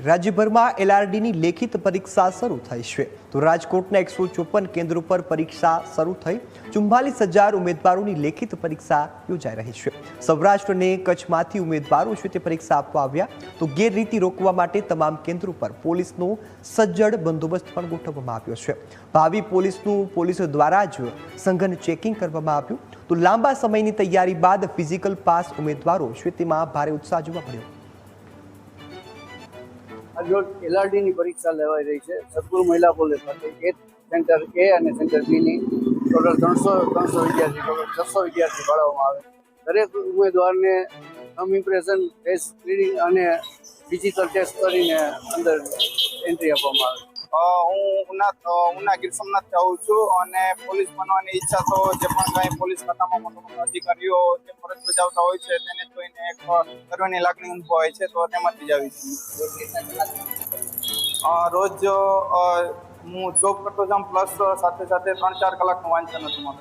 રાજ્યભરમાં એલઆરડીની લેખિત પરીક્ષા શરૂ થઈ છે તો રાજકોટના 154 કેન્દ્રો પર પરીક્ષા શરૂ થઈ 44,000 ઉમેદવારોની લેખિત પરીક્ષા યોજાઈ રહી છે। સૌરાષ્ટ્ર અને કચ્છમાંથી ઉમેદવારો છે તે પરીક્ષા આપવા આવ્યા તો ગેરરીતિ રોકવા માટે તમામ કેન્દ્રો પર પોલીસનો સજ્જડ બંદોબસ્ત પણ ગોઠવવામાં આવ્યો છે। ભાવિ પોલીસ દ્વારા જ સઘન ચેકિંગ કરવામાં આવ્યું તો લાંબા સમયની તૈયારી બાદ ફિઝિકલ પાસ ઉમેદવારો છે તેમાં ભારે ઉત્સાહ જોવા મળ્યો। आज एलआरडी परीक्षा लेवाई रही है सतगुरु महिला कॉलेज खाते सेंटर ए और सेंटर बी ની ટોટલ 300 વિદ્યાર્થી ટોટલ 600 વિદ્યાર્થી ભણાવવામાં આવે। દરેક ઉમેદવારને થમ ઇમ્પ્રેશન ફેસ રીડિંગ અને ડિજિટલ ટેસ્ટ કરીને અંદર એન્ટ્રી આપવામાં આવે। હું ઉના ગીર સોમનાથ આવું છું અને પોલીસ બનવાની ઈચ્છા તો જે પણ કાંઈ પોલીસ ખાતામાં મોટા અધિકારીઓ જે ફરજ બજાવતા હોય છે તેને જોઈને એક ગર્વની લાગણી અનુભવાય છે તો તેમાંથી જ આવી છું। રોજ હું જોબ કરતો જાઉં પ્લસ સાથે 3-4 કલાકનું વાંચન હતું મારું।